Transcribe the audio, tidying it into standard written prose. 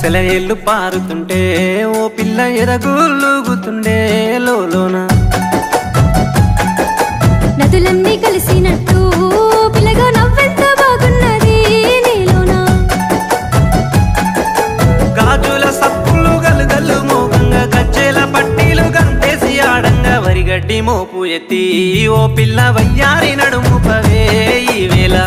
సెలయేళ్ళు పారుతుంటే ఓ పిల్ల ఎదగులుగుతుండే లోలోన నదులన్నీ కలిసినట్టు పిల్లగా నవ్వెంత బాగున్నది నీలోన గాజుల సప్పులు గలుగల్లు మోగంగా గజ్జెల పట్టీలు గంతేసి ఆడంగా వరిగడ్డి మోపు ఎత్తి ఓ పిల్ల వయ్యారి నడుము పవే ఈ వేళ